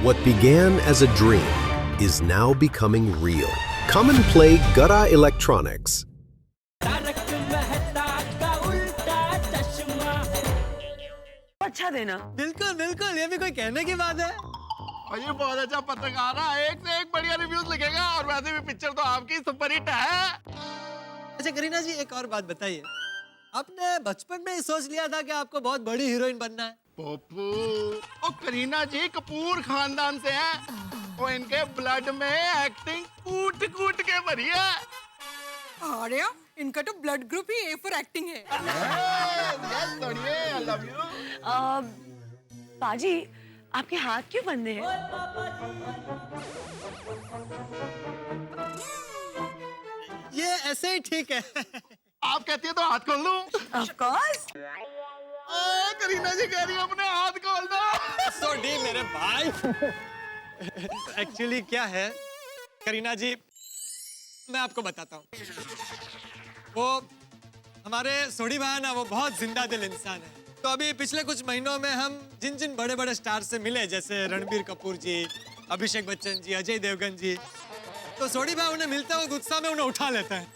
What began as a dream is now becoming real. Come and play Gada Electronics. अच्छा देना। बिल्कुल बिल्कुल, ये भी कोई कहने की बात है। और ये बहुत अच्छा पत्रकार है, एक से एक बढ़िया रिव्यूज लिखेगा और वैसे भी पिक्चर तो आपकी सुपर हिट है। अच्छा करीना जी, एक और बात बताइए, आपने बचपन में ही सोच लिया था कि आपको बहुत बड़ी हीरोइन बनना है? पप्पू, और करीना जी कपूर खानदान से हैं, वो इनके ब्लड में एक्टिंग कूट कूट के भरी है। अरे इनका तो blood group he A for acting है। I love you. पाजी, आपके हाथ क्यों बंधे हैं? ये ऐसे ही ठीक है। आप कहती है तो हाथ खोल दूं? Of course. करीना जी कह रही है अपने हाथ खोल दो। सोडी मेरे भाई। एक्चुअली क्या है करीना जी, मैं आपको बताता हूँ। वो हमारे सोडी भाई ना, वो बहुत जिंदा दिल इंसान है। तो अभी पिछले कुछ महीनों में हम जिन जिन बड़े बड़े स्टार से मिले, जैसे रणबीर कपूर जी, अभिषेक बच्चन जी, अजय देवगन जी, तो सोडी भाई उन्हें मिलते वक्त गुस्सा में उन्हें उठा लेता है।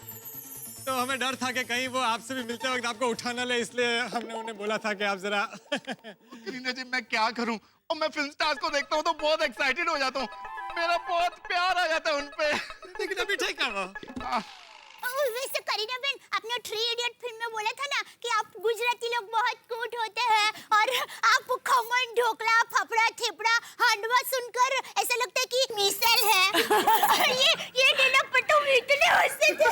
तो हमें डर था कि कहीं वो आपसे भी मिलते वक्त आपको उठा ना ले, इसलिए हमने उन्हें बोला था कि आप जरा। करीना जी मैं क्या करूं, और मैं फिल्म स्टार्स को देखता हूं तो बहुत एक्साइटेड हो जाता हूं, मेरा बहुत प्यार आ जाता है उन पे। लेकिन अभी ठीक है वो। वैसे करीना बहन, आपने थ्री इडियट फिल्म में बोला था ना कि आप गुजराती लोग बहुत क्यूट होते हैं और आपको खमन, ढोकला, फाफड़ा, थेपड़ा, हांडवा सुनकर ऐसा लगता है कि मिसल है। और ये डायलॉग पर तुम इतने हंसते थे।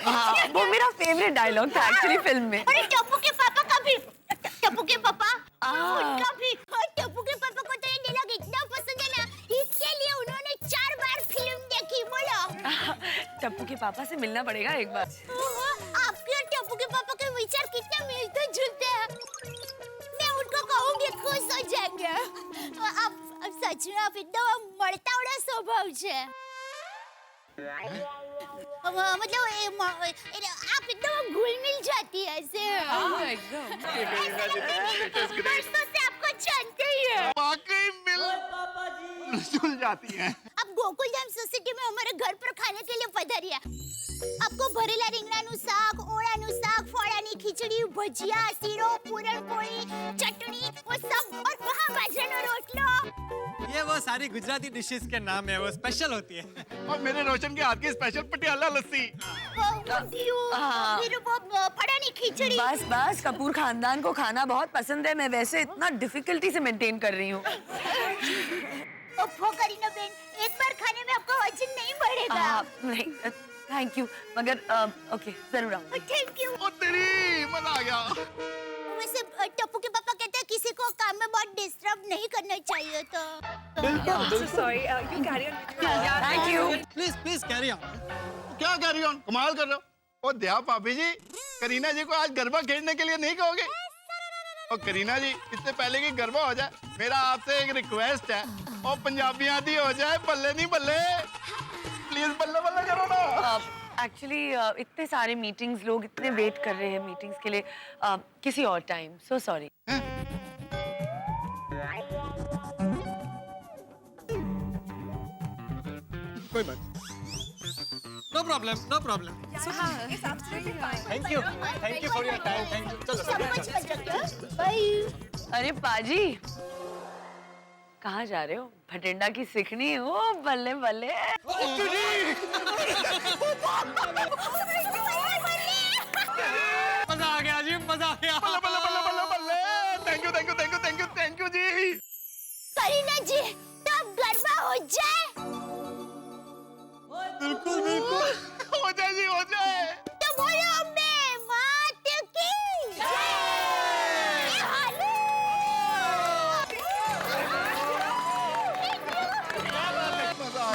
हाँ, वो मेरा फेवरेट डायलॉग था एक्चुअली फिल्म में। और टप्पू के पापा का भी, टप्पू के पापा उनका भी, और टप्पू के पापा को तो ये डायलॉग इतना पसंद है ना, इसके लिए उन्होंने 4 बार फिल्म देखी। बोलो टप्पू के पापा से मिलना पड़ेगा एक बार। आपके और टप्पू के पापा के विचार कितने मिलते जुलते हैं। मैं उनको कहूँगी खुश हो जाएंगे। आप सच में आप इतना मरता उड़ा स्वभाव है। मतलब आप एकदम घुल मिल जाती है ऐसे। बरसों से आपको जानते ही है। वाकई मिल जाती हैं। अब गोकुलधाम सोसाइटी में हमारे घर पर खाने के लिए पधारी है। आपको भरेला રીંગણાનું શાક, ઓળાનું શાક, ફોડાની ખીચડી, ભજીયા, શીરો, પૂરણપોળી, ચટણી, वो सब, और वहाँ बाજરાનો रोटलो। ये वो सारी गुजराती डिशेस के नाम है, वो स्पेशल होती है। और मेरे रोशन के हाथ की स्पेशल पटियाला लस्सी। फिर वो फड़ानी खिचड़ी। बस बस, कपूर खानदान को खाना बहुत पसंद है। मैं वैसे इतना डिफिकल्टी से मेंटेन कर रही हूँ। करीना बहन, एक बार खाने में आपको वजन नहीं बढ़ेगा। नहीं, थैंक यू, मगर ओके जरूर आऊंगी। Thank you. ओ तेरी, मजा आ गया। वैसे टप्पू के पापा कहते हैं किसी को काम में बहुत डिस्टर्ब नहीं करना चाहिए, तो sorry, you carry on. Thank you. Please please carry on. क्या कैरी ऑन, कमाल कर रहे हो। ओ दया भाभी जी, करीना जी को आज गरबा खेलने के लिए नहीं कहोगे? और करीना जी, इससे पहले कि गरबा हो जाए, मेरा आपसे एक रिक्वेस्ट है, और पंजाबी आदि हो जाए, बल्ले नहीं बल्ले, प्लीज बल्ले बल्ले करो ना। एक्चुअली इतने सारे मीटिंग्स, लोग इतने वेट कर रहे हैं मीटिंग्स के लिए, किसी और टाइम। सो सॉरी। कोई बात, no problem no problem. Thank you for your time. Thank you. चलो बाय। अरे पाजी, कहाँ जा रहे हो? भटिंडा की सिखनी हो? बल्ले बल्ले। मजा आ गया जी, मजा आ गया। बल्ले बल्ले बल्ले बल्ले बल्ले। Thank you thank you thank you thank you thank you ji. Kareena ji, तो अब गरबा हो जाए। बिल्कुल बिल्कुल हो जाए जी, हो जाए। तो बोलो अम्बे मात की जय।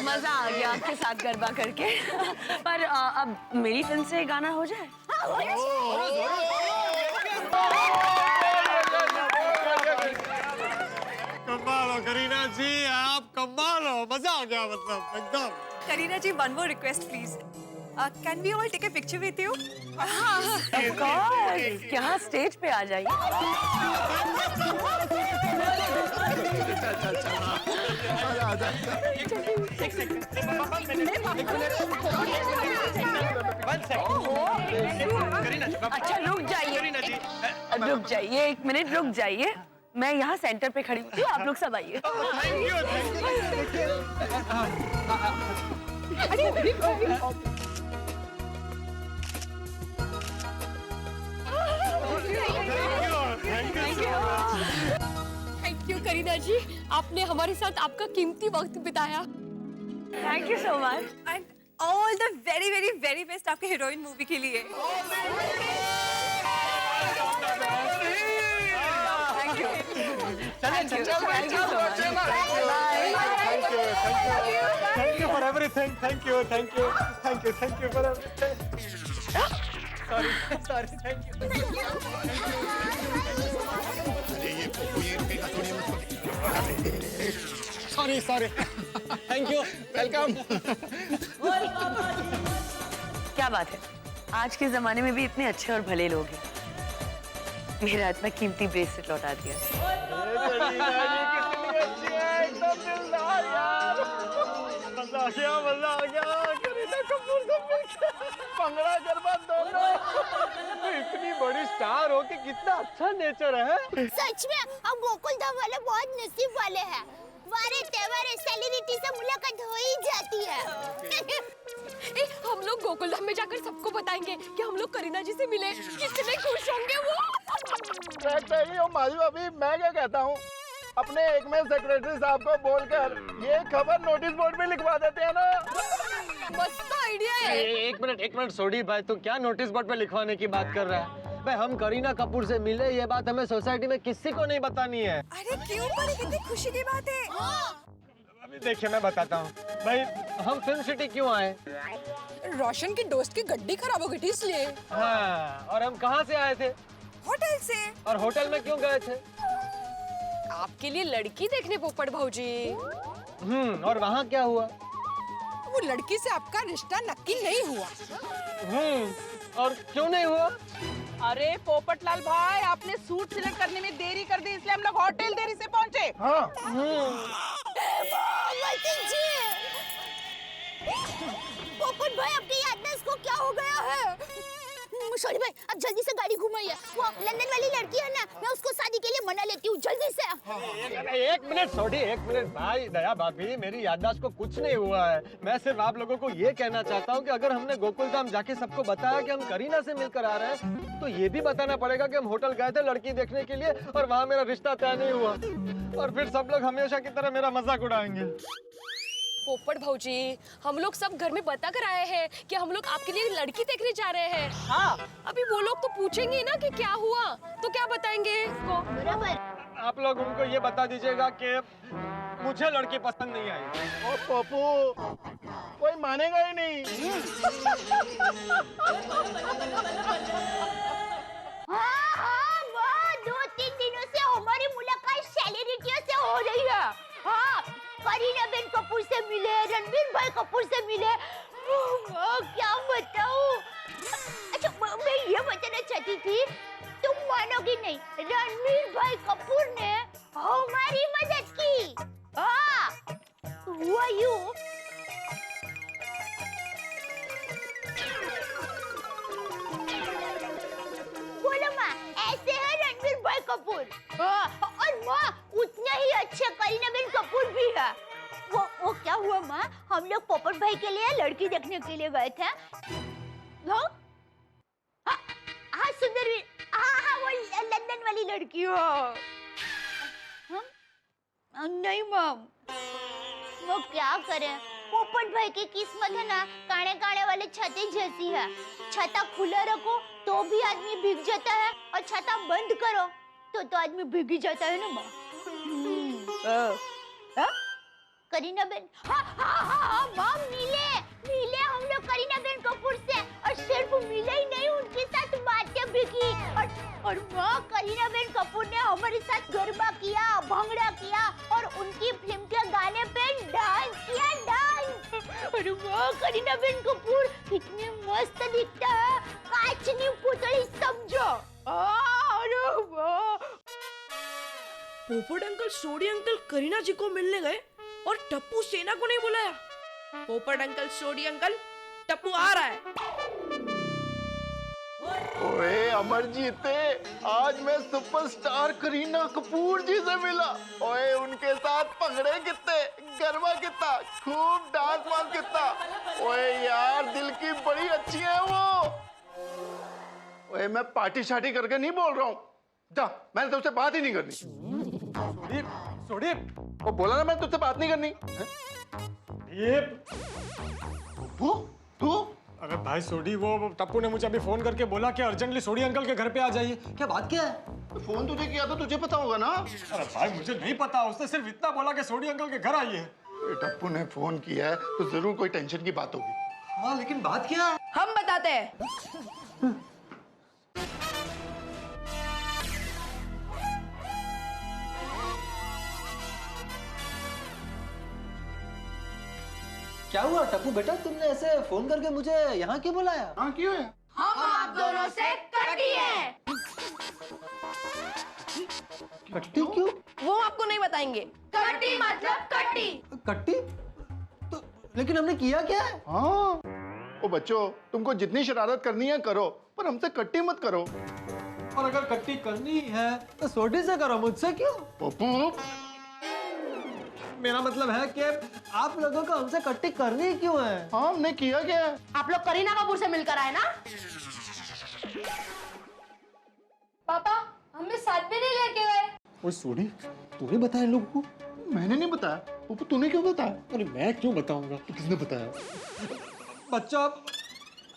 मजा आ गया आपके साथ गरबा करके। पर अब मेरी फिल्म से गाना हो जाए। कमाल हो करीना जी, आप कमाल हो। मजा आ गया, मतलब एकदम। Kareena ji, one more request please. Can we all take a picture with you? Of course, यहाँ स्टेज पे आ जाइए। अच्छा रुक जाइए, 1 मिनट रुक जाइए। मैं यहाँ सेंटर पे खड़ी हूँ, आप लोग सब आइए। थैंक यू करीना जी, आपने हमारे साथ आपका कीमती वक्त बिताया। Thank you so much. And all the very very very best आपके हीरोइन मूवी के लिए। Thank you so much. Thank you for everything. Thank you for everything. Sorry, thank you. Sorry. Thank you. Welcome. क्या बात है, आज के जमाने में भी इतने अच्छे और भले लोग हैं। मेरा इतना कीमती ब्रेसलेट लौटा दिया। मजा आ गया। करीना कपूर से मिलके भंगड़ा गरबा दोनों। इतनी बड़ी स्टार हो के कितना अच्छा नेचर है। सच में हम गोकुल धाम वाले बहुत नसीब वाले हैं। वारे त्योहारे सेलिब्रिटी से मुलाकात हो ही जाती है। हम लोग गोकुल धाम में जाकर सबको बताएंगे कि हम लोग करीना जी से मिले। कितने खुश होंगे वो। सही हो माधवी भाभी, मैं क्या कहता हूँ, अपने एक में सेक्रेटरी साहब को बोलकर ये खबर नोटिस बोर्ड पे लिखवा देते हैं ना। मस्त आइडिया है। एक मिनट सोडी भाई, तू क्या नोटिस बोर्ड पे लिखवाने की बात कर रहा है? भाई हम करीना कपूर से मिले, ये बात हमें सोसाइटी में किसी को नहीं बतानी है। अरे क्यों, बड़ी कितनी खुशी की बात है। अभी देखिए मैं बताता हूँ भाई, हम फिल्म सिटी क्यों आए? रोशन के दोस्त की गड्डी खराब हो गई थी इसलिए। हाँ, और हम कहाँ से आए थे? होटल से। और होटल में क्यों गए थे? आपके लिए लड़की देखने पोपट भाऊजी। और वहाँ क्या हुआ? वो लड़की से आपका रिश्ता नक्की नहीं हुआ। और क्यों नहीं हुआ? अरे पोपटलाल भाई, आपने सूट सिलेक्ट करने में देरी कर दी, इसलिए हम लोग होटल देरी से पहुंचे। हाँ। पोपट भाई, आपकी याददाश्त को क्या हो गया है? सॉरी भाई, अब जल्दी से गाड़ी घुमाइए। वो लंदन वाली लड़की है ना, मैं उसको शादी के लिए मना लेती हूँ, जल्दी से। एक मिनट भाई, दया भाभी, मेरी याददाश्त को कुछ नहीं हुआ है। मैं सिर्फ आप लोगों को ये कहना चाहता हूँ कि अगर हमने गोकुल धाम जाके सबको बताया कि हम करीना से मिलकर आ रहे हैं, तो ये भी बताना पड़ेगा कि हम होटल गए थे लड़की देखने के लिए और वहाँ मेरा रिश्ता तय नहीं हुआ, और फिर सब लोग हमेशा की तरह मेरा मजाक उड़ाएंगे। पोपट भाऊजी, हम लोग सब घर में बता कर आए हैं कि हम लोग आपके लिए लड़की देखने जा रहे हैं। हाँ, अभी वो लोग तो पूछेंगे ना कि क्या हुआ, तो क्या बताएंगे? बराबर। आप लोग उनको ये बता दीजिएगा कि मुझे लड़की पसंद नहीं आई। ओ पप्पू, कोई मानेगा ही नहीं। हाँ, वो 2-3 दिनों से हमारी मुलाकात सेलिब्रिटियों से हो रही है। हाँ, करीना बेन कपूर से मिले, रणबीर भाई कपूर से मिले। क्या बताऊं? अच्छा, मैं ये बताना चाहती थी, तुम मानोगी नहीं, रणबीर भाई कपूर ने हमारी मदद की। हाँ, हुआ यूं, बोलो माँ, ऐसे है रणबीर भाई कपूर। और माँ, उतने ही अच्छे करीना बेन कपूर भी है। वो क्या हुआ माँ, हम लोग पोपट भाई के लिए लड़की देखने के लिए गए थे। हाँ सुंदरवीर, हाँ वो लंदन वाली लड़की हो। नहीं मैम, वो क्या करें, पोपट भाई की किस्मत है ना काने काने वाले छाते जैसी है। छाता खुला रखो तो भी आदमी भीग जाता है, और छाता बंद करो तो आदमी भीग ही जाता है ना माँ। करीना बेन, हाँ माँ, मिले हम लोग करीना बेन कपूर से, और सिर्फ मिले ही नहीं, उनके साथ बातें भी की। और माँ, करीना बेन कपूर ने हमारे साथ गरबा किया, भंगड़ा किया, और उनकी फिल्म के गाने पे डांस किया, डांस। और माँ, करीना बेन कपूर कितने मस्त दिखता है, काचनी पुतली समझो। अरे वाह। पोपट अंकल सोडी अंकल करीना जी को मिलने गए और टप्पू सेना को नहीं बुलाया। पोपट अंकल सोडी अंकल टप्पू आ रहा है। ओए अमरजीते, आज मैं सुपरस्टार करीना कपूर जी से मिला। ओए उनके साथ भंगड़े कितने, गरबा कितना, खूब डांस वांस कितना। ओए यार दिल की बड़ी अच्छी है वो। ओए मैं पार्टी शार्टी करके नहीं बोल रहा हूँ, जा मैंने तुझसे बात ही नहीं करनी। सोडी, वो बोला ना मैं तुझसे बात नहीं करनी। ये तू अरे भाई सोडी, वो टप्पू ने मुझे अभी फोन करके बोला कि अर्जेंटली सोडी अंकल के घर पे आ जाइए। क्या बात क्या है? फोन तुझे किया तो तुझे पता होगा ना। अरे भाई मुझे नहीं पता, उसने सिर्फ इतना बोला कि सोडी अंकल के घर आइए। टप्पू ने फोन किया है तो जरूर कोई टेंशन की बात होगी। हाँ लेकिन बात क्या है? हम बताते हैं। क्या हुआ टप्पू बेटा, तुमने ऐसे फोन करके मुझे यहाँ क्यों बुलाया? हाँ क्यों है? हम आप दोनों से कटी हैं। कट्टी क्यों? वो हम आपको नहीं बताएंगे। कटी मतलब कटी। कट्टी? तो लेकिन हमने किया क्या है? हाँ ओ बच्चों, तुमको जितनी शरारत करनी है करो, पर हमसे कट्टी मत करो। और अगर कट्टी करनी है तो सोडी से करो, मुझसे क्यों? पप्पू मेरा मतलब है कि आप लोगों को हमसे कट्टी करनी क्यों है? हाँ हमने किया क्या है? आप लोग करीना कपूर से मिलकर आए ना? पापा हमें साथ में नहीं लेके गए। ओए सोडी, तूने बताया इन लोगों को? मैंने नहीं बताया। पप्पू तूने क्यों बताया? अरे मैं क्यों बताऊंगा? किसने बताया? बच्चों,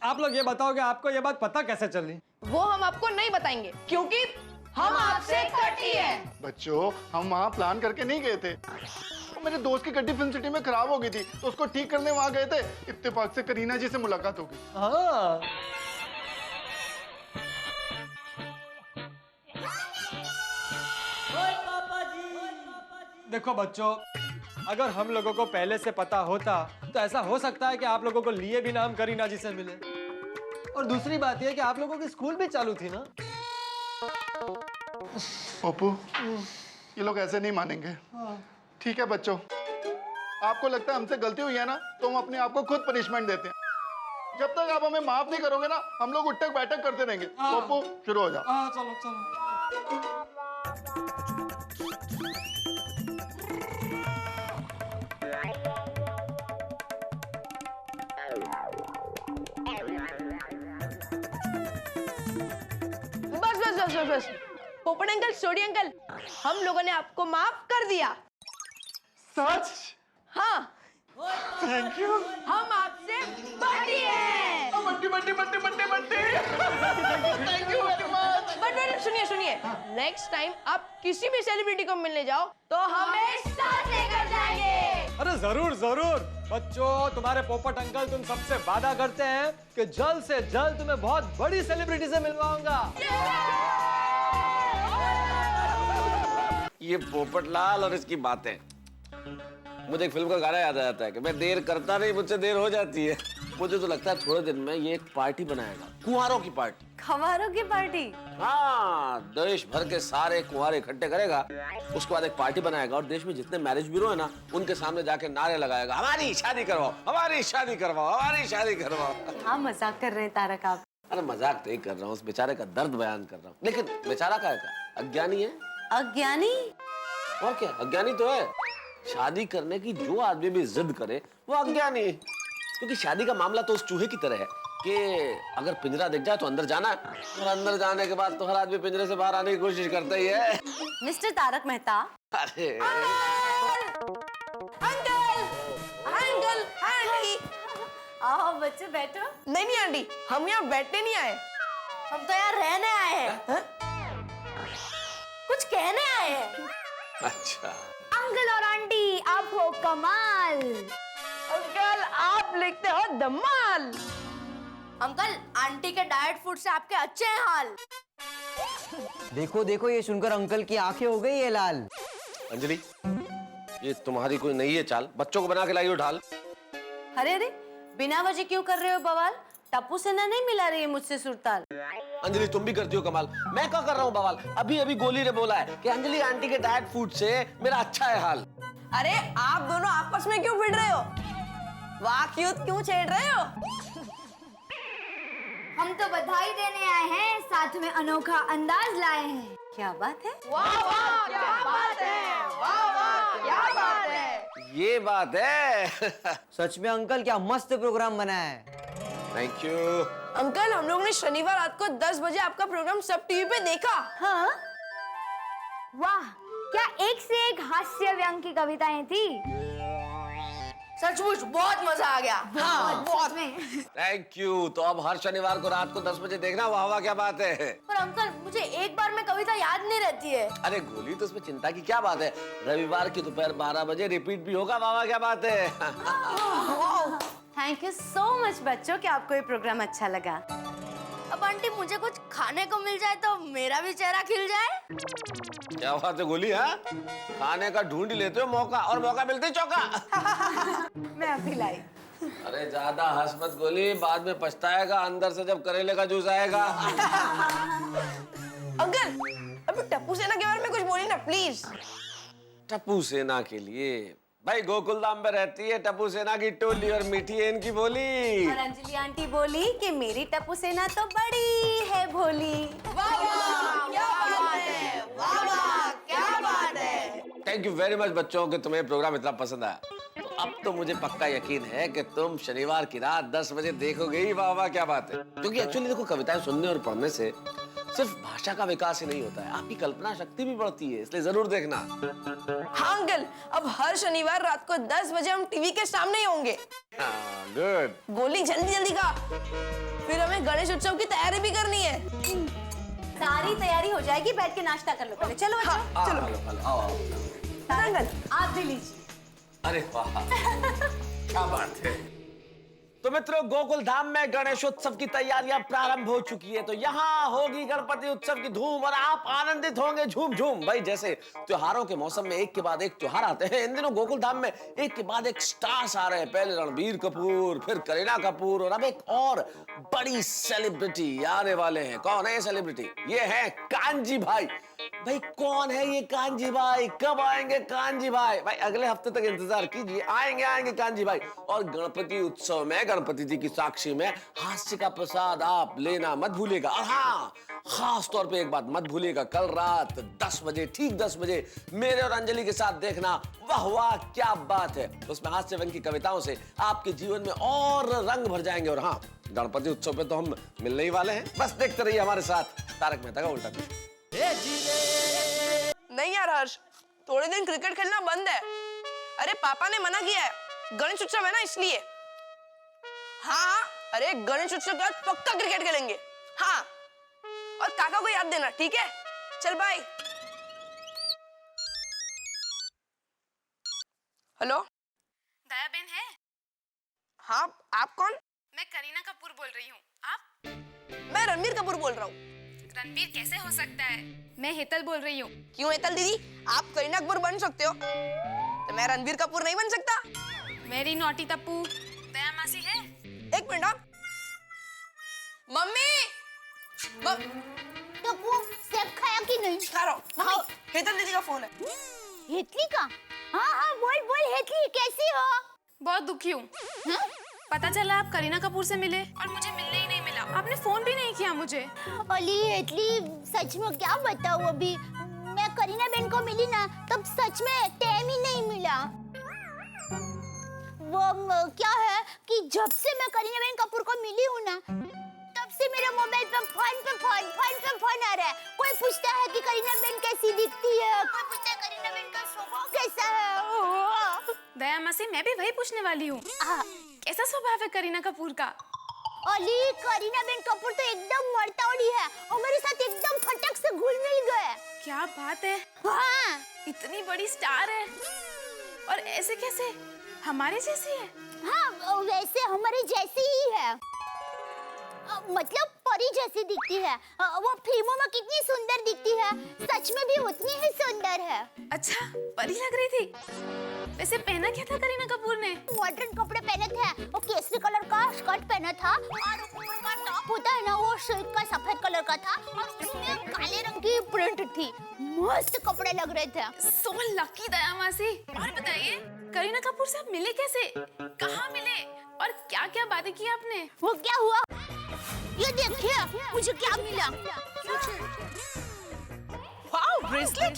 आप लोग ये बताओ कि आपको ये बात पता कैसे चली? वो हम आपको नहीं बताएंगे क्योंकि हम आपसे कटी है। बच्चों हम वहाँ प्लान करके नहीं गए थे। मेरे दोस्त की गड्डी फिल्म सिटी में खराब हो गई थी तो उसको ठीक करने वहाँ गए थे। इत्तेफाक से करीना जी से मुलाकात हो गई। हाँ देखो बच्चों, अगर हम लोगों को पहले से पता होता तो ऐसा हो सकता है कि आप लोगों को लिए बिना हम करीना जी से मिले। और दूसरी बात यह कि आप लोगों की स्कूल भी चालू थी ना। पप्पू ये लोग ऐसे नहीं मानेंगे। ठीक है बच्चों, आपको लगता है हमसे गलती हुई है ना, तो हम अपने आप को खुद पनिशमेंट देते हैं। जब तक आप हमें माफ नहीं करोगे ना, हम लोग उठक बैठक करते रहेंगे। पप्पू शुरू हो जाओ। चलो चलो। बस बस बस बस बस। पोपट अंकल सोडी अंकल, हम लोगों ने आपको माफ कर दिया। सच? हाँ थैंक यू। हम आपसे बड़ी हैं। Bunty Bunty Bunty Bunty Bunty. Thank you very much. But सुनिए सुनिए, नेक्स्ट टाइम आप किसी भी सेलिब्रिटी को मिलने जाओ तो हमें साथ लेकर जाएंगे। अरे जरूर जरूर। बच्चों, तुम्हारे पोपट अंकल तुम सबसे वादा करते हैं कि जल्द से जल्द तुम्हें बहुत बड़ी सेलिब्रिटी से मिलवाऊंगा। ये पोपटलाल और इसकी बातें, मुझे एक फिल्म का गाना याद आ जाता है कि मैं देर करता नहीं, मुझसे देर हो जाती है। मुझे तो लगता है थोड़े दिन में ये एक पार्टी बनाएगा, कुंवारों की पार्टी। खवारों की पार्टी? हाँ, देश भर के सारे कुंवारे इकट्ठे करेगा, उसके बाद एक पार्टी बनाएगा और देश में जितने मैरिज ब्यूरो है ना, उनके सामने जाके नारे लगाएगा, हमारी शादी करवाओ, हमारी शादी करवाओ, हमारी शादी करवाओ। हाँ मजाक कर रहे हैं तारक आप। अरे मजाक नहीं कर रहा हूँ, उस बेचारे का दर्द बयान कर रहा हूँ। लेकिन बेचारा का अज्ञानी है। अज्ञानी? और क्या, अज्ञानी तो है। शादी करने की जो आदमी भी जिद करे वो अज्ञानी है। क्योंकि शादी का मामला तो उस चूहे की तरह है कि अगर पिंजरा दिख जाए तो अंदर जाना, और अंदर जाने के बाद तो हर आदमी पिंजरे से बाहर आने की कोशिश करता ही है। मिस्टर तारक मेहता। अरे अंकल अंकल आंटी। आओ बच्चे बैठो। नहीं नहीं आंटी, हम यहाँ बैठने नहीं आए, हम तो यहाँ रहने आए हैं। कुछ कहने आए हैं। अच्छा, अंकल और आंटी आप हो कमाल। अंकल आप लिखते हो धमाल। अंकल आंटी के डाइट फूड से आपके अच्छे हैं हाल। देखो देखो, ये सुनकर अंकल की आंखें हो गई है लाल। अंजलि, ये तुम्हारी कोई नहीं है चाल, बच्चों को बना के लाई हो ढाल। अरे अरे बिना वजह क्यों कर रहे हो बवाल? टप्पू सेना नहीं मिला रही है मुझसे सुरताल। अंजलि तुम भी करती हो कमाल, मैं क्या कर रहा हूँ बवाल? अभी अभी गोली ने बोला है कि अंजलि आंटी के डाइट फूड से मेरा अच्छा है हाल। अरे आप दोनों आपस में क्यों भिड़ रहे हो? वाक युद्ध क्यों छेड़ रहे हो? हम तो बधाई देने आए हैं, साथ में अनोखा अंदाज लाए हैं। क्या बात है? वाह वाह क्या बात है, वाह वाह क्या बात है। ये बात है। सच में अंकल क्या मस्त प्रोग्राम बना है। Thank you. अंकल हम लोगों ने शनिवार रात को 10 बजे आपका प्रोग्राम सब टीवी पे देखा। हाँ? वाह, क्या एक से एक हास्य व्यंग की कविताएं थी। सचमुच बहुत मजा आ गया। हाँ, बहुत। Thank you. तो अब हर शनिवार को रात को 10 बजे देखना। वाह वाह क्या बात है। पर अंकल मुझे एक बार में कविता याद नहीं रहती है। अरे गोली तो उसमें चिंता की क्या बात है, रविवार की दोपहर 12 बजे रिपीट भी होगा। वाह वाह क्या बात है। थैंक यू सो मच बच्चों कि आपको ये प्रोग्राम अच्छा लगा। अब आंटी मुझे कुछ खाने को मिल जाए तो मेरा भी चेहरा खिल जाए। क्या बात है गोली? हाँ, खाने का ढूंढ लेते हो मौका, और मौका मिलते ही चौका। मैं अभी लाई। अरे ज्यादा हंस मत गोली, बाद में पछताएगा अंदर से जब करेले का जूस आएगा। अंकल अभी टप्पू सेना के बारे में कुछ बोलिए ना प्लीज। टप्पू सेना के लिए भाई गोकुलधाम में रहती है टप्पू सेना की टोली, और मीठी है इनकी बोली। और अंजलि आंटी बोली कि मेरी टप्पू सेना तो बड़ी है भोली। वाह वाह क्या बात है, वाह वाह क्या बात है। थैंक यू वेरी मच बच्चों कि तुम्हें प्रोग्राम इतना पसंद आया। तो अब तो मुझे पक्का यकीन है कि तुम शनिवार की रात 10 बजे देखोगे ही। वाह वाह क्या बात है। क्योंकि एक्चुअली देखो, कविताएं सुनने और पढ़ने से सिर्फ भाषा का विकास ही नहीं होता है, आपकी कल्पना शक्ति भी बढ़ती है, इसलिए जरूर देखना। हाँ अंकल, अब हर शनिवार रात को 10 बजे हम टीवी के सामने ही होंगे। गुड। गोली जल्दी जल्दी का, फिर हमें गणेश उत्सव की तैयारी भी करनी है। सारी तैयारी हो जाएगी, बैठ के नाश्ता कर लो पहले। चलो बच्चों। हाँ, चलो। अंकल आप भी लीजिए। अरे वाह क्या बात है। तो मित्रों, गोकुल धाम में गणेशोत्सव की तैयारियां प्रारंभ हो चुकी है। तो यहाँ होगी गणपति उत्सव की धूम और आप आनंदित होंगे झूम झूम। भाई जैसे त्योहारों के मौसम में एक के बाद एक त्योहार आते हैं, इन दिनों गोकुल धाम में एक के बाद एक स्टार्स आ रहे हैं। पहले रणबीर कपूर, फिर करीना कपूर, और अब एक और बड़ी सेलिब्रिटी आने वाले हैं। कौन है ये सेलिब्रिटी? ये है कांजी भाई। भाई कौन है ये कांजी भाई? कब आएंगे कांजी भाई? भाई अगले हफ्ते तक इंतजार कीजिए, आएंगे कांजी भाई। और गणपति उत्सव में गणपति जी की साक्षी में हास्य का प्रसाद आप लेना मत भूलिएगा। और हाँ, खास तौर पे एक बात मत भूलिएगा, कल रात 10 बजे, ठीक 10 बजे मेरे और अंजलि के साथ देखना वाह वाह क्या बात है। उसमें हास्य व्यंग की कविताओं से आपके जीवन में और रंग भर जाएंगे। और हाँ, गणपति उत्सव पे तो हम मिलने ही वाले हैं, बस देखते रहिए हमारे साथ तारक मेहता का उल्टा चश्मा। नहीं यार हर्ष, थोड़े दिन क्रिकेट खेलना बंद है। अरे पापा ने मना किया है, गणेश उत्सव है ना इसलिए। हाँ, अरे गणेश उत्सव के बाद पक्का क्रिकेट खेलेंगे। हाँ, और काका को याद देना, ठीक है? चल बाय। हेलो दया बेन है? हाँ, आप कौन? मैं करीना कपूर बोल रही हूँ। आप? मैं रणबीर कपूर बोल रहा हूँ। रणबीर कैसे हो सकता है? मैं हेतल बोल रही हूँ। क्यों हेतल दीदी, आप करीना कपूर बन सकते हो, तो मैं रणबीर कपूर नहीं बन सकता? मेरी नोटी टप्पू दया मासी है। एक मिनट आप। मम्मी टप्पू सेब खाया कि नहीं? खा रहा हूँ। मम्मी, हेतल दीदी का फोन है। हेतली का? हाँ हाँ बोल हेतली, कैसी हो? बहुत दुखी हूँ। पता चला आप करीना कपूर से मिले और मुझे मिलने ही नहीं मिला। आपने फोन भी नहीं किया मुझे। अली हेतली, सच में क्या बताऊँ, अभी मैं करीना बेन को मिली ना तब सच में टाइम ही नहीं मिला। वो क्या है कि जब से मैं करीना बेन कपूर को मिली हूँ ना, तब से मेरे मोबाइल पे फोन आ रहा है। कोई पूछता है कि करीना बेन कैसी दिखती है, कोई पूछता है करीना बेन का स्वभाव कैसा है। दया मासी, मैं भी वही पूछने वाली हूँ, कैसा स्वभाव है करीना कपूर का? अली, करीना बेन कपूर तो एकदम मर्दावली है और मेरे साथ एकदम फटक से घुल मिल गए। क्या बात है। हाँ, इतनी बड़ी स्टार है और ऐसे कैसे हमारे जैसी है? हाँ, वैसे हमारे जैसी ही है, मतलब परी जैसी दिखती है। वो फिल्मों में कितनी सुंदर दिखती है, सच में भी उतनी ही सुंदर है। अच्छा, परी लग रही थी। वैसे पहना क्या था करीना कपूर ने? मॉडर्न कपड़े पहने थे, वो केसरी कलर का स्कर्ट पहना था और ऊपर का टॉप होता है ना वो सिल्क का सफेद कलर का था और उसमें काले रंग की प्रिंट थी। मस्त कपड़े लग रहे थे। सो लकी दया मासी। और बताइए करीना कपूर से आप मिले कैसे, कहाँ मिले और क्या क्या बातें की आपने? वो क्या हुआ ये देखिए मुझे क्या मिला। वाओ ब्रेसलेट,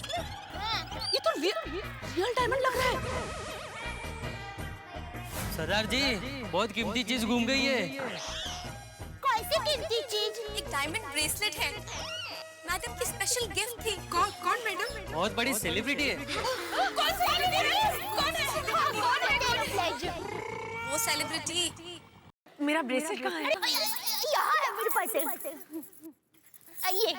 ये तो रियल डायमंड लग रहा है। सरदार जी बहुत कीमती चीज घूम गई है। कौन सी कीमती चीज? एक डायमंड ब्रेसलेट है, मैडम की स्पेशल गिफ्ट थी। कौन मैडम? बहुत बड़ी सेलिब्रिटी है। कौन सेलिब्रिटी? कौन है? वो सेलिब्रिटी। मेरा ब्रेसलेट कहाँ है? यहाँ है मेरे पास है। आइए।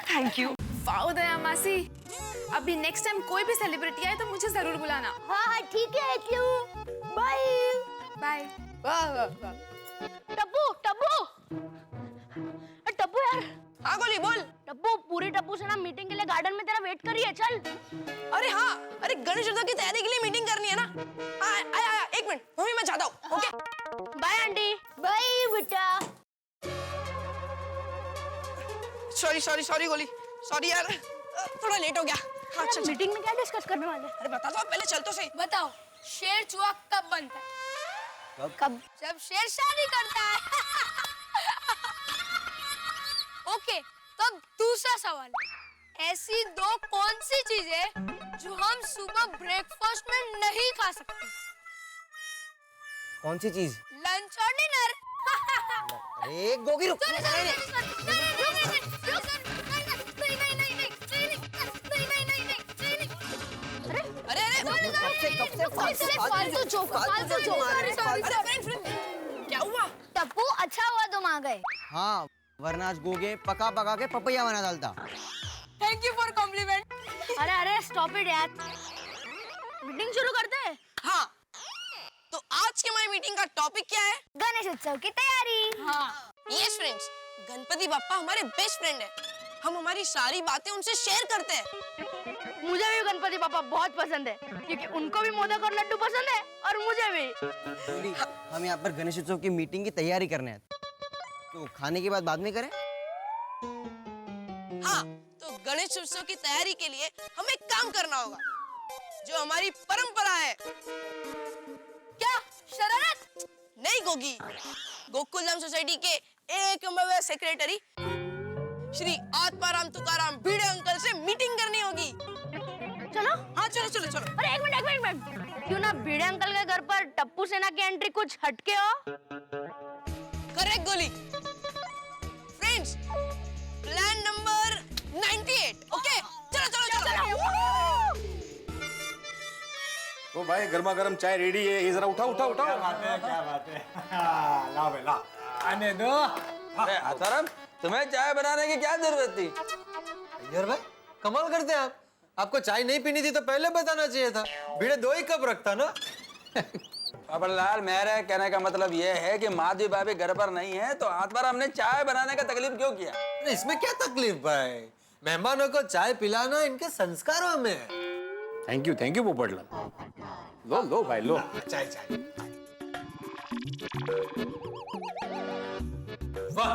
Thank you. वाओ दया मासी, अभी नेक्स्ट टाइम कोई भी सेलिब्रिटी आए तो मुझे जरूर बुलाना। हाँ ठीक है बाय बाय। टप्पू यार। हाँ गोली बोल। टप्पू पूरी टप्पू से ना मीटिंग के लिए गार्डन में तेरा वेट कर रही है, चल। अरे हाँ, अरे गणेश चतुर्थी की तैयारी के लिए मीटिंग करनी है ना। हाँ आया एक मिनट मम्मी मैं जाता हूँ। Okay bye aunty. बाय बेटा। सॉरी गोली, सॉरी यार थोड़ा लेट हो गया। हाँ चल। मीटिंग में क्या डिस्कस करने वाले? अरे बता दो पहले, चल तो सही। बताओ शेर चूहा कब बनता है? कब? जब शेर शादी करता है। ओके, तो अब दूसरा सवाल, ऐसी दो कौन सी चीजें जो हम सुबह ब्रेकफास्ट में नहीं खा सकते? कौन सी चीज? लंच और डिनर। अरे गोगी रुक। फालतू जोक। क्या हुआ? टप्पू अच्छा हुआ तुम आ गए। हाँ वरना आज गोगे पका पका के पपैया बना डालता। Thank you for compliment. अरे स्टॉप इट यार, मीटिंग शुरू करते हैं। हाँ तो आज के हमारी मीटिंग का टॉपिक क्या है? गणेश उत्सव की तैयारी। हाँ यस फ्रेंड्स, गणपति बप्पा हमारे बेस्ट फ्रेंड है। हम हमारी सारी बातें उनसे शेयर करते हैं। मुझे भी गणपति पापा बहुत पसंद है क्योंकि उनको भी मोदक और लड्डू पसंद है और मुझे भी। हम यहाँ पर गणेश उत्सव की मीटिंग की तैयारी करने हैं, तो खाने की बात बाद में करें। हाँ तो गणेश उत्सव की तैयारी के लिए हमें एक काम करना होगा जो हमारी परंपरा है। क्या शरारत? नहीं गोगी, गोकुलधाम सोसाइटी के एक नंबर सेक्रेटरी श्री आत्माराम तुकाराम भिड़े अंकल से मीटिंग करनी होगी। चलो। हाँ चलो। अरे एक मिनट, क्यों ना भिड़े अंकल के घर पर टप्पू सेना की एंट्री कुछ हटके हो? करेक्ट गोली। Friends plan number 98। ओके चलो। ओ भाई गर्मा गर्म चाय रेडी है, ये जरा उठाओ। क्या बात है। ला भाई ला, आने दो। अरे आसाराम, तुम्हें चाय बनाने की क्या जरूरत थी? यार भाई कमाल करते हैं आप। आपको चाय नहीं पीनी थी तो पहले बताना चाहिए था। भिड़े 2 ही कप रखता ना। बाबरलाल, मेरे कहने का मतलब ये है कि माधवी भाभी घर पर नहीं है तो आज बार हमने चाय बनाने का तकलीफ क्यों किया? इसमें क्या तकलीफ भाई, मेहमानों को चाय पिलाना इनके संस्कारों में है। Thank you Popatlal. लो भाई लो चाय। वाह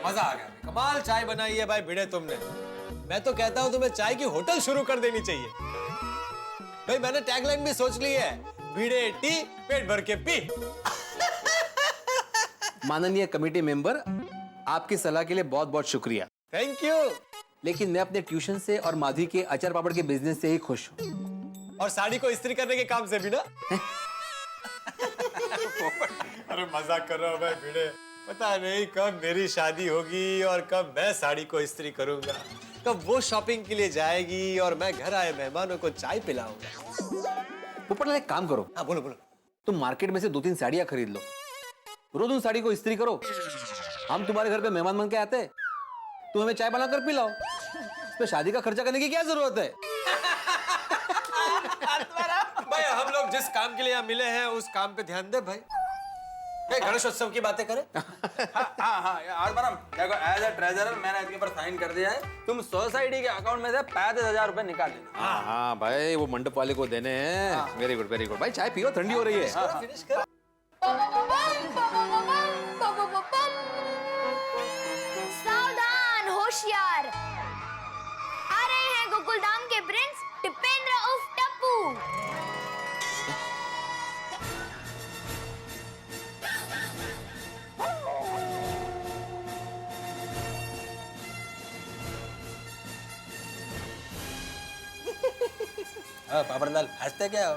मजा आ गया, कमाल चाय बनाई है भाई भिड़े तुमने। मैं तो कहता हूँ तुम्हें चाय की होटल शुरू कर देनी चाहिए। भाई मैंने टैगलाइन भी सोच ली है, भिड़े टी पेट भर के पी। माननीय कमेटी मेंबर, आपकी सलाह के लिए बहुत बहुत शुक्रिया। Thank you. लेकिन मैं अपने ट्यूशन से और माधवी के अचार पापड़ के बिजनेस से ही खुश हूँ। और साड़ी को इस्त्री करने के काम से भी ना। अरे मजाक कर रहा हूँ भाई भिड़े, पता नहीं कब मेरी शादी होगी और कब मैं साड़ी को इस्त्री करूंगा, कब वो शॉपिंग के लिए जाएगी और मैं घर आए मेहमानों को चाय पिलाऊंगा। पोपटलाल एक काम करो। हाँ बोलो। तुम मार्केट में से 2-3 साड़ियां खरीद लो, रोज उन साड़ी को इस्त्री करो। हम तुम्हारे घर पे मेहमान बन के आते, तुम हमें चाय बनाकर पिलाओ। इस पे शादी का खर्चा करने की क्या जरूरत है? भाई हम लोग जिस काम के लिए यहाँ मिले हैं उस काम पे ध्यान दे भाई। गणेशोत्सव की बातें करें। हाँ आत्माराम देखो, एज ए ट्रेजरर मैंने इसके ऊपर साइन कर दिया है। तुम सोसाइटी के अकाउंट में से 35,000 रुपए निकाल लेना। हाँ भाई, वो मंडप वाले को देने हैं। Very good very good. भाई चाय पियो, ठंडी हो रही है। फिनिश कर। सावधान, होशियार, आ रहे हैं गोकुलधाम के प्रिंस टिपेंद्र उर्फ टप्पू। पापड़लाल हंसते क्या हो?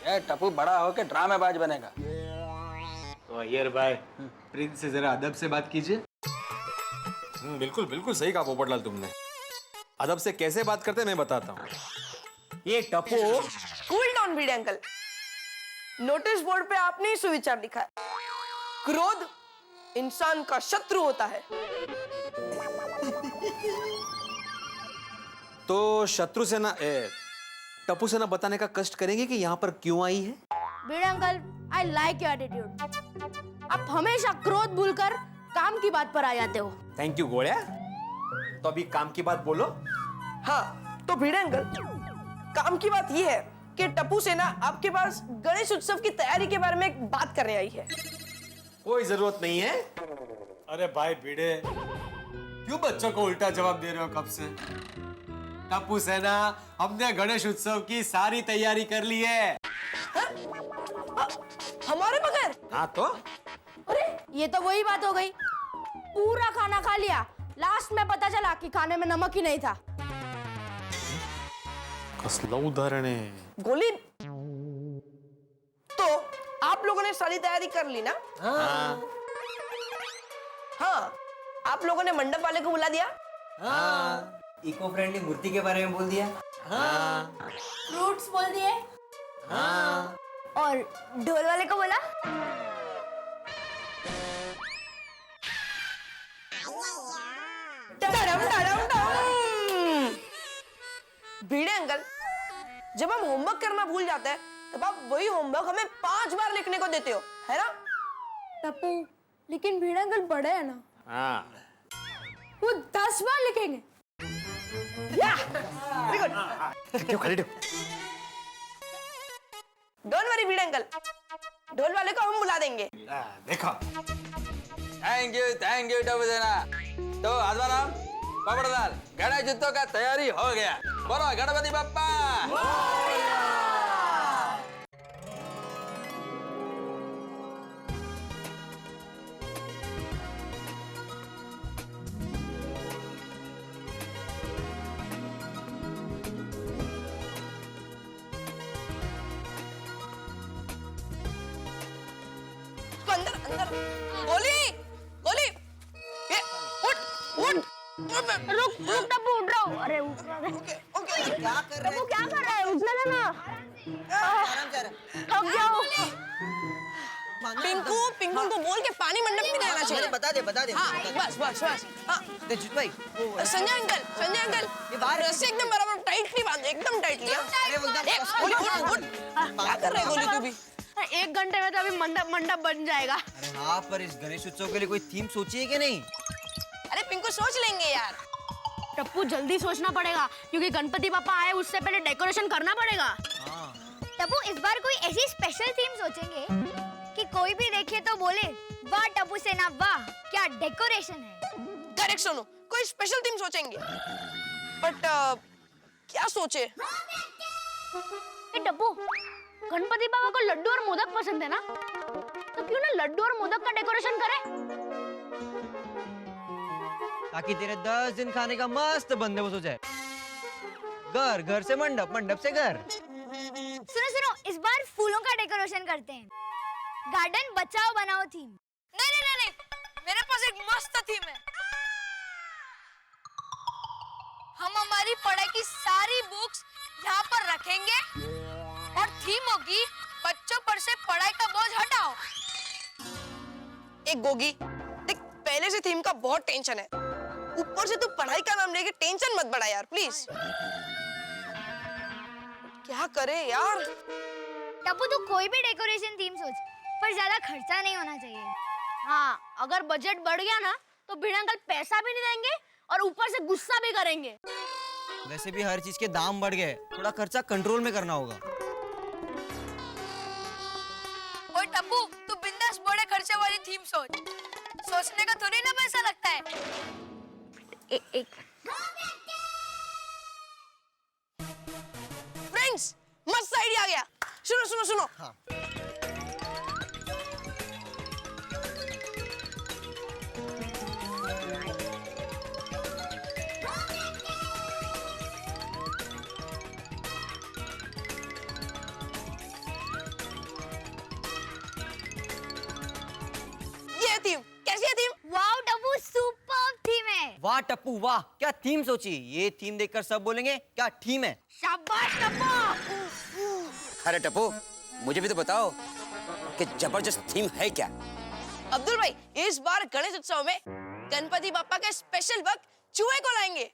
ये टप्पू बड़ा होके ड्रामेबाज बनेगा। तो अय्यर भाई, प्रिंस से जरा अदब से बात कीजिए। बिल्कुल बिल्कुल सही कहा पोपटलाल तुमने। अदब से कैसे बात करते हैं मैं बताता हूँ। ये टप्पू कूल डाउन भिड़े अंकल। नोटिस बोर्ड पे आपने ही सुविचार लिखा है, क्रोध इंसान का शत्रु होता है। तो शत्रु सेना टप्पू सेना बताने का कष्ट करेंगे कि यहाँ पर क्यों आई है। Bhide uncle, I like your attitude. आप हमेशा क्रोध भूलकर काम की बात पर आ जाते हो। थैंक यू गोड़िया। तो अभी काम की बात बोलो। हाँ, तो भिड़े अंकल, काम की बात ये है कि टप्पू सेना आपके पास गणेश उत्सव की तैयारी के बारे में एक बात करने आई है। कोई जरूरत नहीं है। अरे भाई भिड़े, क्यों बच्चों को उल्टा जवाब दे रहे हो कब से? टप्पू सेना, हमने गणेश उत्सव की सारी तैयारी कर ली है। हमारे बगैर? हाँ तो अरे ये तो वही बात हो गई। पूरा खाना खा लिया, लास्ट में पता चला कि खाने में नमक ही नहीं था। कसला उदाहरण है। गोली, तो आप लोगों ने सारी तैयारी कर ली ना? हाँ, आप लोगों ने मंडप वाले को बुला दिया? हाँ, इको फ्रेंडली मूर्ति के बारे में बोल दिया। हाँ, फ्रूट्स बोल दिए। हाँ, और ढोल वाले को बोला? भिड़े अंकल, जब हम होमवर्क करना भूल जाते हैं तब आप वही होमवर्क हमें 5 बार लिखने को देते हो, है ना? टप्पू, लेकिन भिड़े अंकल बड़े हैं ना, हाँ, वो 10 बार लिखेंगे। Very good. Don't worry Bhide uncle, ढोल वाले को हम बुला देंगे। देखो, थैंक यू टप्पू सेना। तो आत्माराम, पापड़लाल, गणेश उत्सव का तैयारी हो गया। बोलो गणपति बप्पा। अंदर अंदर। गोली गोली, ये उठ उठ। रुक रुक टप्पू, उठ रहा हूँ। अरे उठ रहा है। क्या कर रहे टप्पू क्या कर रहा है? उठने देना। थक जाओ। पिंकू को बोल के पानी मंडप में रहना चाहिए। बता दे। हाँ, बस बस बस। हाँ, जीत भाई, संजय अंकल, ये बाहर रस्सी एकदम बराबर टाइटली बांध, एकदम टाइटली। गोली उठ। क्या कर रहे हैं गोली तू भी? 1 घंटे में तो अभी मंडप बन जाएगा। अरे हाँ, पर इस गणेश उत्सव के लिए कोई थीम सोची है कि नहीं? अरे पिंकू, सोच लेंगे यार। टप्पू, जल्दी सोचना पड़ेगा क्योंकि गणपति पापा आए उससे पहले डेकोरेशन करना पड़ेगा। टप्पू, इस बार कोई ऐसी स्पेशल थीम सोचेंगे कि कोई भी देखे तो बोले, वाह टप्पू सेना वाह, क्या डेकोरेशन है। करेक्ट सोनू, कोई स्पेशल थीम सोचेंगे। बट क्या सोचे? टप्पू, गणपति पापा को लड्डू और मोदक पसंद है ना, तो क्यों ना लड्डू और मोदक का डेकोरेशन करें? ताकि तेरे 10 दिन खाने का मस्त बंदोबस्त हो जाए। घर घर से मंडप, मंडप से घर। सुनो, इस बार फूलों का डेकोरेशन करते हैं। गार्डन बचाओ बनाओ थीम। नहीं, मेरे पास एक मस्त थीम है। हम हमारी पढ़ाई की सारी बुक्स यहाँ पर रखेंगे और थीम होगी, बच्चों पर से पढ़ाई का बोझ हटाओ। एक गोगी, देख पहले से थीम का बहुत टेंशन है, ऊपर से तू पढ़ाई का नाम लेके टेंशन मत बढ़ा यार प्लीज। क्या करे यार? टप्पू, तू कोई भी डेकोरेशन थीम सोच, पर ज्यादा खर्चा नहीं होना चाहिए। हाँ, अगर बजट बढ़ गया ना तो भिड़ अंकल पैसा भी नहीं देंगे और ऊपर से गुस्सा भी करेंगे। वैसे भी हर चीज के दाम बढ़ गए, थोड़ा खर्चा कंट्रोल में करना होगा। ओए टप्पू, तू बिंदास बड़े खर्चे वाली थीम सोच। सोचने का थोड़ी ना पैसा लगता है। एक फ्रेंड्स, मस्त आइडिया आ गया। सुनो सुनो सुनो। हाँ। ये थीम कैसी है theme? Wow Tappu, superb theme है। वाह टप्पू वाह, क्या थीम सोची। ये थीम देखकर सब बोलेंगे क्या थीम है। शाबाश टप्पू। अरे टप्पू, मुझे भी तो बताओ कि जबरदस्त थीम है क्या। अब्दुल भाई, इस बार गणेश उत्सव में गणपति बापा के स्पेशल भक्त चूहे को लाएंगे।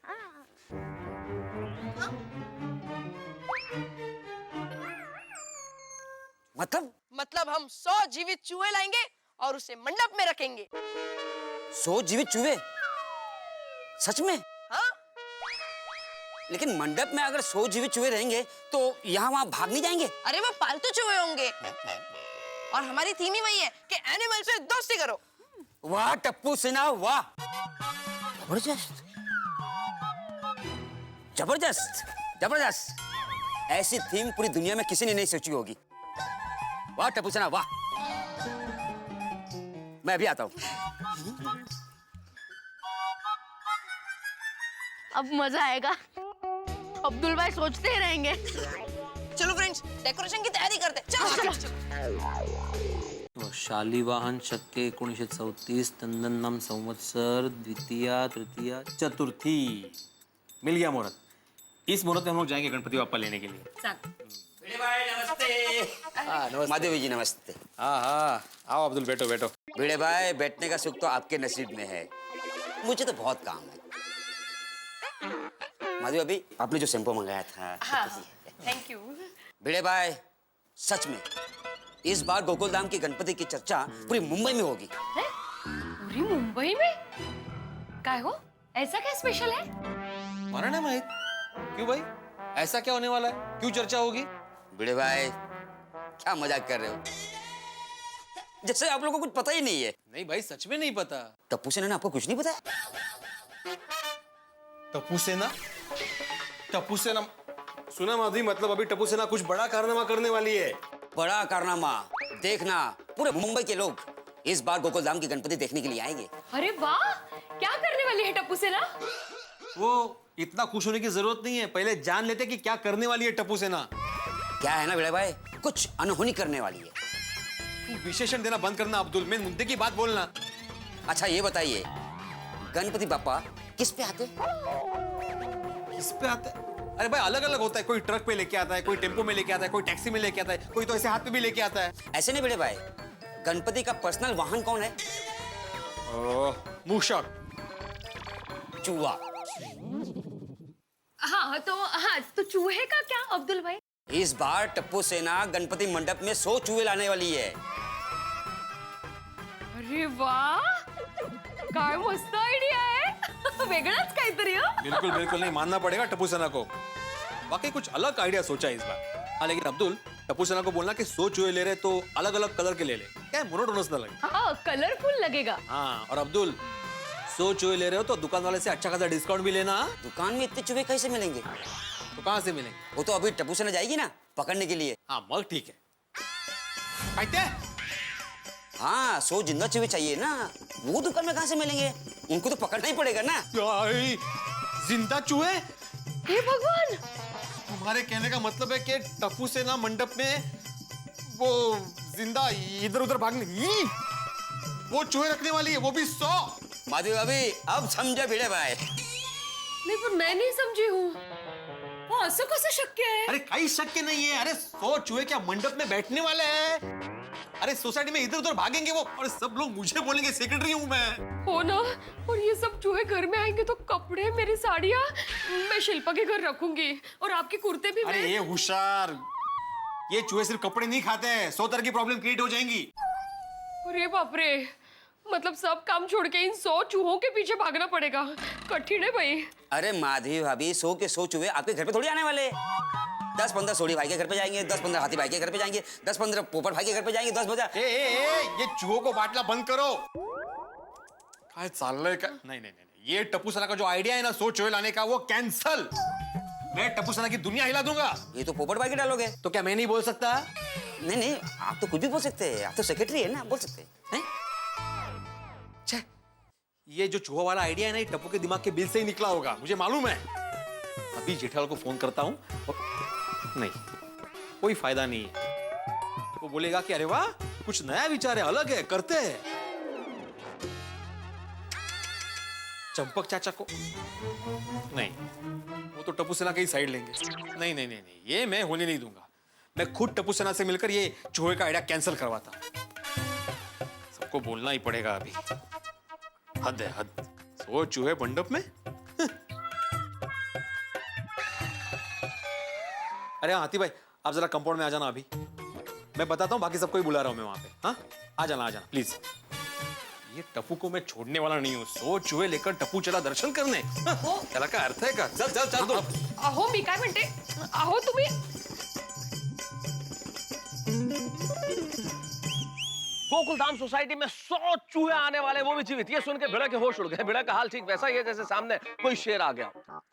मतलब हम 100 जीवित चूहे लाएंगे और उसे मंडप में रखेंगे। 100 जीवित चूहे? सच में? हाँ? लेकिन मंडप में अगर 100 जीवित चूहे रहेंगे तो यहाँ वहाँ भाग नहीं जाएंगे? अरे वो पालतू चूहे होंगे। और हमारी थीम ही वही है कि एनिमल से दोस्ती करो। वाह टप्पू सेना वाह, जबरदस्त जबरदस्त जबरदस्त। ऐसी थीम पूरी दुनिया में किसी ने नहीं सोची होगी। वाह टप्पू सेना वाह। मैं अभी आता हूँ। अब मजा आएगा। अब्दुल भाई सोचते ही रहेंगे। चलो फ्रेंड्स, डेकोरेशन की तैयारी करते हैं। चलो चलो। शालिवाहन शके 1934 तंदन्नम संवत्सर द्वितीया तृतीया चतुर्थी। मिल गया मुहूर्त। इस मुहूर्त में हम लोग जाएंगे गणपति बाप्पा लेने के लिए। नमस्ते। माधवी जी नमस्ते। हाँ, आओ अब्दुल, बैठो बैठो। भिड़े भाई, बैठने का सुख तो आपके नसीब में है, मुझे तो बहुत काम है। माधवी, अभी आपने जो शैम्पू मंगाया था। हाँ, थैंक यू। भिड़े भाई, सच में इस बार गोकुलधाम की गणपति की चर्चा पूरी मुंबई में होगी। पूरी मुंबई में? काय हो, ऐसा क्या स्पेशल है? माना ना माहित। क्यों भाई, ऐसा क्या होने वाला है? क्यों चर्चा होगी? भिड़े भाई, क्या मजाक कर रहे हो? जैसे आप लोगों को कुछ पता ही नहीं है। नहीं भाई, सच में नहीं पता। टप्पू सेना ने आपको कुछ नहीं बताया? टप्पू सेना? टप्पू सेना सुना माधवी, मतलब अभी टप्पू सेना कुछ बड़ा कारनामा करने वाली है। बड़ा कारनामा? देखना, पूरे मुंबई के लोग इस बार गोकुलधाम की गणपति देखने के लिए आएंगे। अरे वाह, क्या करने वाली है टप्पू सेना? वो इतना खुश होने की जरूरत नहीं है, पहले जान लेते कि क्या करने वाली है टप्पू सेना। क्या है ना भिड़े भाई, कुछ अनहोनी करने वाली है। तू विशेषण देना बंद करना अब्दुल, मेन मुद्दे की बात बोलना। अच्छा ये बताइए, गणपति बाप्पा किस पे आते? किस पे आते? अरे भाई, अलग अलग होता है। कोई ट्रक पे लेके आता है, कोई टेम्पो में लेके आता है, कोई टैक्सी में लेके आता है, कोई तो ऐसे हाथ पे भी लेके आता है। ऐसे नहीं भिड़े भाई, गणपति का पर्सनल वाहन कौन है? मूषक। चूहा। हाँ तो चूहे का क्या अब्दुल भाई? इस बार टप्पू सेना गणपति मंडप में 100 चूहे लाने वाली है। अरे वाह, काय मस्त आयडिया आहे. वेगळाच काहीतरी. बिल्कुल बिल्कुल, नहीं मानना पड़ेगा टप्पू सेना को। वाकई कुछ अलग आइडिया सोचा है इस बार। हाँ, लेकिन अब्दुल, टप्पू सेना को बोलना कि 100 चूहे ले रहे तो अलग अलग कलर के ले ले, क्या मोनोटोनस ना लगे। हाँ, कलरफुल लगेगा। हाँ, और अब्दुल, 100 चूहे ले रहे हो तो दुकान वाले से अच्छा खासा डिस्काउंट भी लेना। दुकान में इतने चूहे कैसे मिलेंगे? तो कहाँ से मिलेंगे? वो तो अभी टप्पू सेना जाएगी ना पकड़ने के लिए। हाँ, मग ठीक है। हाँ, 100 जिंदा चूहे चाहिए ना, वो दुकान में कहाँ से मिलेंगे? उनको तो पकड़ना ही पड़ेगा ना। जिंदा चूहे? हे भगवान! तुम्हारे कहने का मतलब है कि टप्पू सेना मंडप में वो जिंदा इधर उधर भागने वो चूहे रखने वाली है, वो भी 100। माधवी अभी अब समझा भिड़े भाई। नहीं, पर मैं नहीं समझी हूँ। वो असं कसं शक्य है? अरे कहीं शक्य नहीं है। अरे 100 चूहे क्या मंडप में बैठने वाले हैं? अरे सोसाइटी में इधर उधर भागेंगे वो, और सब लोग मुझे बोलेंगे सेक्रेटरी हूँ मैं। हो ना, और ये सब चूहे घर में आएंगे तो कपड़े, मेरी साड़ियाँ मैं शिल्पा के घर रखूंगी, और आपके कुर्ते भी। अरे ये होशियार, ये चूहे सिर्फ कपड़े नहीं खाते हैं, 100 तरह की प्रॉब्लम क्रिएट हो जाएंगी। अरे बाप रे, मतलब सब काम छोड़ के इन 100 चूहों के पीछे भागना पड़ेगा। कठिन है भाई। अरे माधवी भाभी, 100 के 100 चूहे आपके घर पे थोड़ी आने वाले। 10-15 सोडी भाई के घर पे जाएंगे, 10-15 हाथी भाई के घर पे जाएंगे, 10-15 पोपट भाई के घर पे जाएंगे, 10-15 ये चूहों को बांटना बंद करो। काय चाललंय का? नहीं नहीं नहीं, ये टप्पू सेना का जो आइडिया है ना 100 चूहे लाने का, वो कैंसल। मैं टप्पू सेना की दुनिया हिला दूंगा। ये तो पोपट भाई के डालोगे। तो क्या मैं नहीं बोल सकता? नहीं नहीं, आप तो कुछ भी बोल सकते हैं, आप तो सेक्रेटरी है ना, बोल सकते हैं। ये जो चूहा वाला आइडिया है ना, ये टप्पू के दिमाग के बिल से ही निकला होगा, मुझे मालूम है। अभी जेठालाल को फोन करता हूँ। नहीं, कोई फायदा नहीं है। वो बोलेगा कि अरे वाह, कुछ नया विचार है, अलग है, करते हैं। चंपक चाचा को नहीं, वो तो टप्पू सेना की साइड लेंगे। नहीं नहीं नहीं नहीं, ये मैं होने नहीं दूंगा। मैं खुद टप्पू सेना से मिलकर ये चूहे का आइडिया कैंसिल करवाता हूं। सबको बोलना ही पड़ेगा अभी। हद है, हद। 100 चूहे मंडप में? अरे हाथी भाई, आप जरा कंपाउंड में आ जाना अभी। मैं बताता हूँ, बाकी सबको ही बुला रहा हूँ मैं वहां पे। हाँ, आ जाना प्लीज। ये टप्पू को मैं छोड़ने वाला नहीं हूँ। 100 चूहे लेकर टप्पू चला दर्शन करने। त्याला काय अर्थ आहे का? चल चल चल तू। अहो मी काय म्हणते, अहो तुम्ही गोकुलधाम सोसाइटी में 100 चूहे आने वाले, वो भी जीवित। ये सुन के भिड़ा के होश उड़ गए। भिड़ा का हाल ठीक वैसा ही है जैसे सामने कोई शेर आ गया।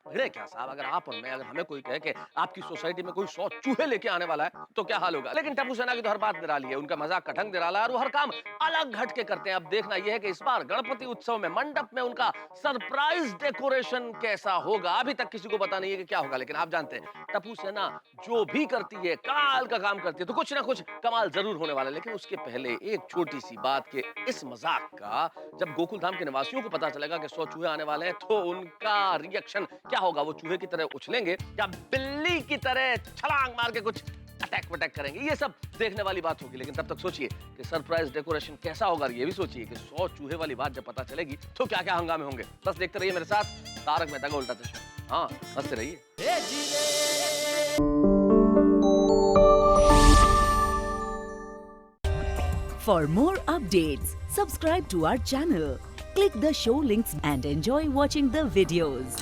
भिड़े क्या साहब, अगर आप और मैं, अगर हमें कोई कहे कि आपकी सोसाइटी में कोई 100 चूहे लेके आने वाला है तो क्या हाल होगा। लेकिन टप्पू सेना की तो हर बात निराली है, उनका मजाक का ढंग निराला है और वो हर काम अलग घट के करते हैं। अब देखना यह है कि इस बार गणपति उत्सव में मंडप में उनका सरप्राइज डेकोरेशन कैसा होगा। अभी तक किसी को पता नहीं है कि क्या होगा, लेकिन आप जानते हैं टप्पू सेना जो भी करती है, कमाल का काम करती है, तो कुछ ना कुछ कमाल जरूर होने वाला है। लेकिन उसके पहले एक छोटी सी बात के इस मजाक का जब गोकुलधाम के निवासियों को पता चलेगा कि 100 चूहे आने वाले हैं तो उनका रिएक्शन क्या होगा। वो चूहे की तरह उछलेंगे या बिल्ली की तरह छलांग मार के कुछ अटैक वटैक करेंगे, ये सब देखने वाली बात होगी। लेकिन तब तक सोचिए कि सरप्राइज डेकोरेशन कैसा होगा। ये भी सोचिए कि 100 चूहे वाली बात जब पता चलेगी तो क्या क्या हंगामे होंगे। बस देखते रहिए मेरे साथ तारक मेहता का उल्टा चश्मा। हाँ, हंसते रहिए। For more updates, subscribe to our channel, click the show links and enjoy watching the videos.